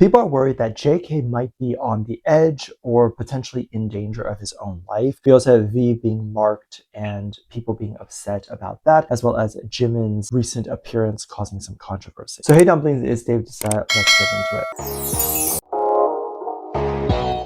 People are worried that JK might be on the edge or potentially in danger of his own life. We also have V being marked and people being upset about that, as well as Jimin's recent appearance causing some controversy. So hey Dumplings, it's Dave Disci. Let's get into it.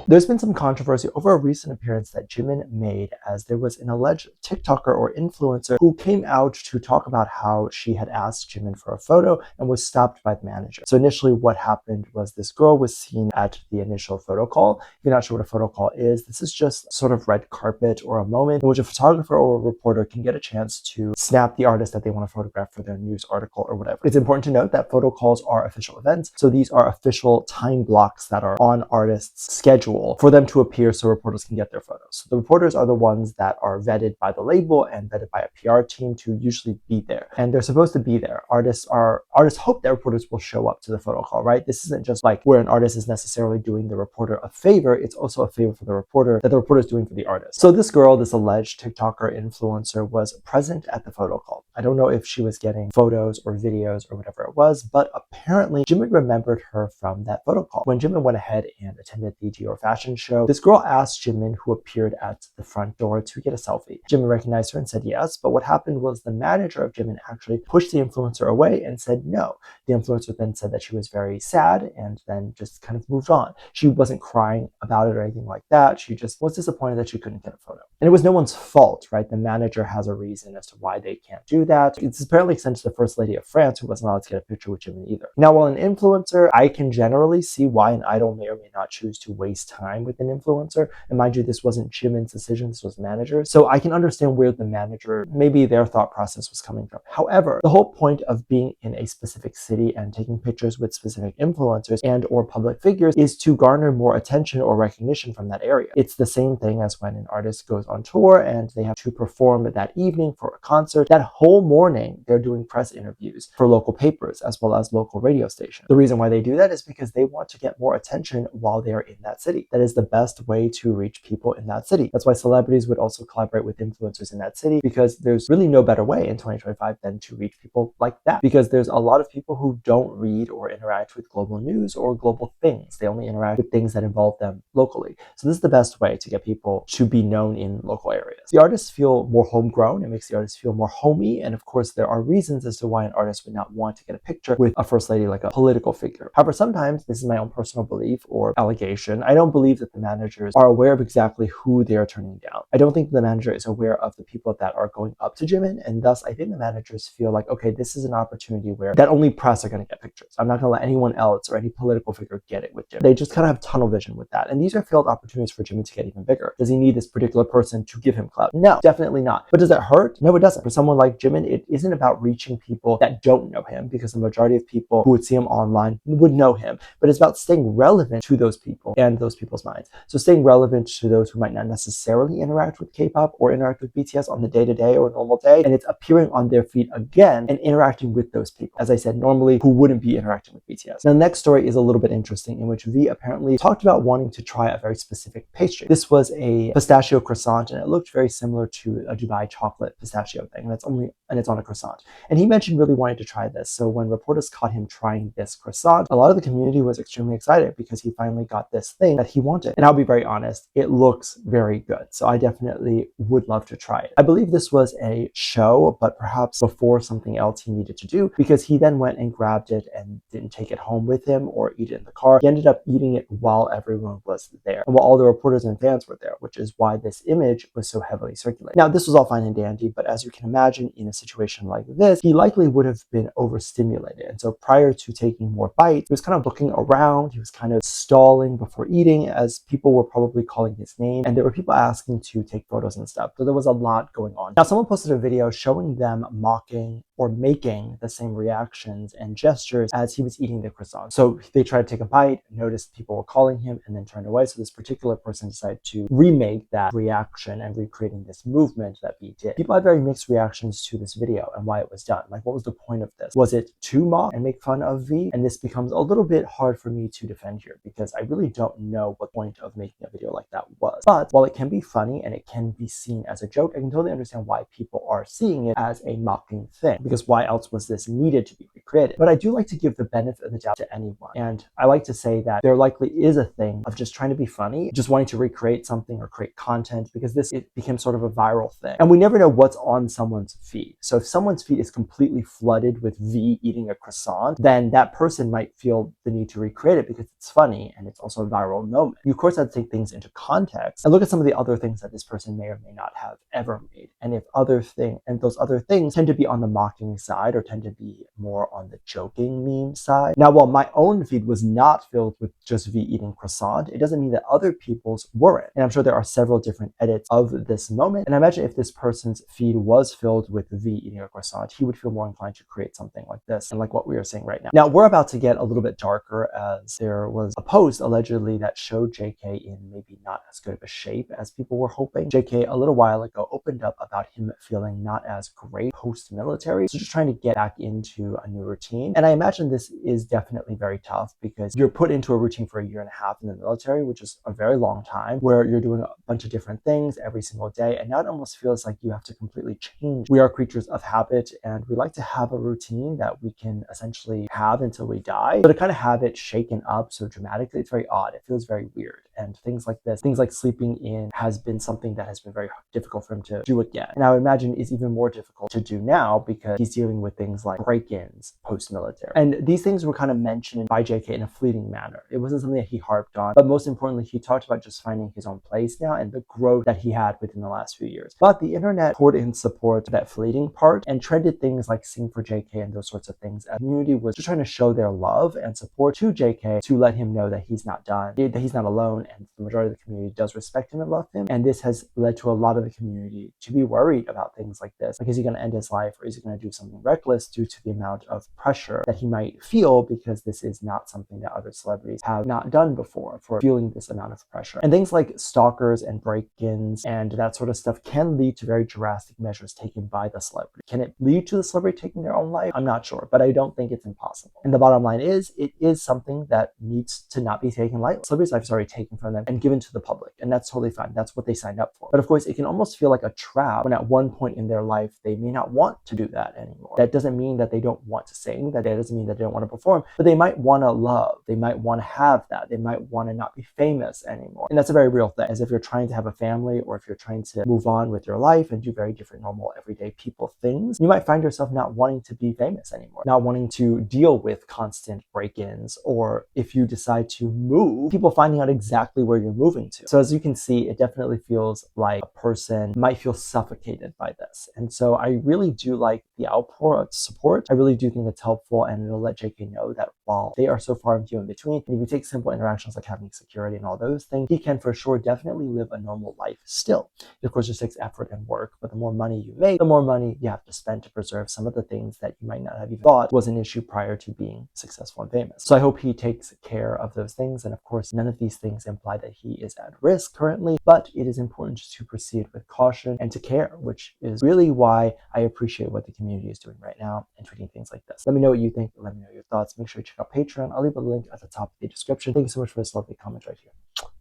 There's been some controversy over a recent appearance that Jimin made, as there was an alleged TikToker or influencer who came out to talk about how she had asked Jimin for a photo and was stopped by the manager. So initially what happened was this girl was seen at the initial photo call. If you're not sure what a photo call is, this is just sort of red carpet or a moment in which a photographer or a reporter can get a chance to snap the artist that they want to photograph for their news article or whatever. It's important to note that photo calls are official events. So these are official time blocks that are on artists' schedule for them to appear so reporters can get their photos. So the reporters are the ones that are vetted by the label and vetted by a PR team to usually be there. And they're supposed to be there. Artists hope that reporters will show up to the photo call, right? This isn't just like where an artist is necessarily doing the reporter a favor. It's also a favor for the reporter that the reporter is doing for the artist. So this girl, this alleged TikToker influencer, was present at the photo call. I don't know if she was getting photos or videos or whatever it was, but apparently Jimin remembered her from that photo call. When Jimin went ahead and attended the Dior fashion show, this girl asked Jimin, who appeared at the front door, to get a selfie. Jimin recognized her and said yes, but what happened was the manager of Jimin actually pushed the influencer away and said no. The influencer then said that she was very sad and then just kind of moved on. She wasn't crying about it or anything like that. She just was disappointed that she couldn't get a photo. And it was no one's fault, right? The manager has a reason as to why they can't do that. It's apparently extended to the First Lady of France, who wasn't allowed to get a picture with Jimin either. Now, while an influencer, I can generally see why an idol may or may not choose to waste time with an influencer. And mind you, this wasn't Jimin's decision, this was manager's. So I can understand where the manager, maybe their thought process was coming from. However, the whole point of being in a specific city and taking pictures with specific influencers and or public figures is to garner more attention or recognition from that area. It's the same thing as when an artist goes on tour and they have to perform that evening for a concert. That whole morning, they're doing press interviews for local papers as well as local radio stations. The reason why they do that is because they want to get more attention while they are in that city. That is the best way to reach people in that city. That's why celebrities would also collaborate with influencers in that city, because there's really no better way in 2025 than to reach people like that. Because there's a lot of people who don't read or interact with global news or global things. They only interact with things that involve them locally. So this is the best way to get people to be known in local areas. The artists feel more homegrown. It makes the artists feel more homey. And of course, there are reasons as to why an artist would not want to get a picture with a first lady, like a political figure. However, sometimes, this is my own personal belief or allegation, I don't believe that the managers are aware of exactly who they are turning down. I don't think the manager is aware of the people that are going up to Jimin, and thus I think the managers feel like, okay, this is an opportunity where that only press are going to get pictures. I'm not going to let anyone else or any political figure get it with Jimin. They just kind of have tunnel vision with that, and these are failed opportunities for Jimin to get even bigger. Does he need this particular person to give him clout? No, definitely not. But does it hurt? No, it doesn't. For someone like Jimin, it isn't about reaching people that don't know him, because the majority of people who would see him online would know him, but it's about staying relevant to those people and those people's minds. So staying relevant to those who might not necessarily interact with K-pop or interact with BTS on the day-to-day or normal day, and it's appearing on their feed again and interacting with those people, as I said, normally who wouldn't be interacting with BTS. Now, the next story is a little bit interesting, in which V apparently talked about wanting to try a very specific pastry. This was a pistachio croissant, and it looked very similar to a Dubai chocolate pistachio thing, and it's on a croissant. And he mentioned really wanting to try this. So when reporters caught him trying this croissant, a lot of the community was extremely excited because he finally got this thing that he wanted. And I'll be very honest, it looks very good. So I definitely would love to try it. I believe this was a show, but perhaps before something else he needed to do, because he then went and grabbed it and didn't take it home with him or eat it in the car. He ended up eating it while everyone was there and while all the reporters and fans were there, which is why this image was so heavily circulated. Now, this was all fine and dandy, but as you can imagine, in a situation like this, he likely would have been overstimulated. And so prior to taking more bites, he was kind of looking around. He was kind of stalling before eating, as people were probably calling his name, and there were people asking to take photos and stuff. So there was a lot going on. Now, someone posted a video showing them mocking or making the same reactions and gestures as he was eating the croissant. So they tried to take a bite, noticed people were calling him, and then turned away. So this particular person decided to remake that reaction and recreating this movement that V did. People had very mixed reactions to this video and why it was done. Like, what was the point of this? Was it to mock and make fun of V? And this becomes a little bit hard for me to defend here, because I really don't know know what the point of making a video like that was. But while it can be funny and it can be seen as a joke, I can totally understand why people are seeing it as a mocking thing, because why else was this needed to be recreated? But I do like to give the benefit of the doubt to anyone, and I like to say that there likely is a thing of just trying to be funny, just wanting to recreate something or create content, because it became sort of a viral thing. And we never know what's on someone's feed. So if someone's feed is completely flooded with V eating a croissant, then that person might feel the need to recreate it because it's funny and it's also a viral moment. You of course have to take things into context and look at some of the other things that this person may or may not have ever made. And if those other things tend to be on the mocking side or tend to be more on the joking meme side. Now, while my own feed was not filled with just V eating croissant, it doesn't mean that other people's weren't. And I'm sure there are several different edits of this moment. And I imagine if this person's feed was filled with V eating a croissant, he would feel more inclined to create something like this and like what we are seeing right now. Now, we're about to get a little bit darker, as there was a post allegedly that showed JK in maybe not as good of a shape as people were hoping. JK a little while ago opened up about him feeling not as great post-military, so just trying to get back into a new routine. And I imagine this is definitely very tough because you're put into a routine for a year and a half in the military, which is a very long time, where you're doing a bunch of different things every single day, and now it almost feels like you have to completely change. We are creatures of habit, and we like to have a routine that we can essentially have until we die. So to kind of have it shaken up so dramatically, it's very odd. It feels very weird. And things like this, things like sleeping in, has been something that has been very difficult for him to do again. And I would imagine is even more difficult to do now because he's dealing with things like break-ins post-military. And these things were kind of mentioned by JK in a fleeting manner. It wasn't something that he harped on, but most importantly, he talked about just finding his own place now and the growth that he had within the last few years. But the internet poured in support to that fleeting part and trended things like Sing for JK and those sorts of things. The community was just trying to show their love and support to JK to let him know that he's not done, that he's not alone, and the majority of the community does respect him and love him. And this has led to a lot of the community to be worried about things like this. Like, is he going to end his life, or is he going to do something reckless due to the amount of pressure that he might feel, because this is not something that other celebrities have not done before, for feeling this amount of pressure. And things like stalkers and break-ins and that sort of stuff can lead to very drastic measures taken by the celebrity. Can it lead to the celebrity taking their own life? I'm not sure, but I don't think it's impossible. And the bottom line is, it is something that needs to not be taken lightly. Celebrities' life is already taken from them and given to the public, and that's totally fine. That's what they signed up for. But of course, it can almost feel like a trap when at one point in their life they may not want to do that anymore. That doesn't mean that they don't want to sing, that doesn't mean that they don't want to perform, but they might want to love, they might want to have that, they might want to not be famous anymore. And that's a very real thing, as if you're trying to have a family, or if you're trying to move on with your life and do very different normal everyday people things, you might find yourself not wanting to be famous anymore, not wanting to deal with constant break-ins, or if you decide to move, people finding out exactly where you're moving to. So as you can see, it definitely feels like a person might feel suffocated by this. And so I really do like the outpour of support. I really do think it's helpful, and it'll let JK know that while they are so far and few in between, and if you take simple interactions like having security and all those things, he can for sure definitely live a normal life still. It of course just takes effort and work, but the more money you make, the more money you have to spend to preserve some of the things that you might not have even thought was an issue prior to being successful and famous. So I hope he takes care of those things, and of course none of these things imply that he is at risk currently, but it is important to proceed with caution and to care, which is really why I appreciate what the community is doing right now and tweeting things like this. Let me know what you think. Let me know your thoughts. Make sure you check out Patreon. I'll leave a link at the top of the description. Thank you so much for this lovely comment right here.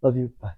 Love you. Bye.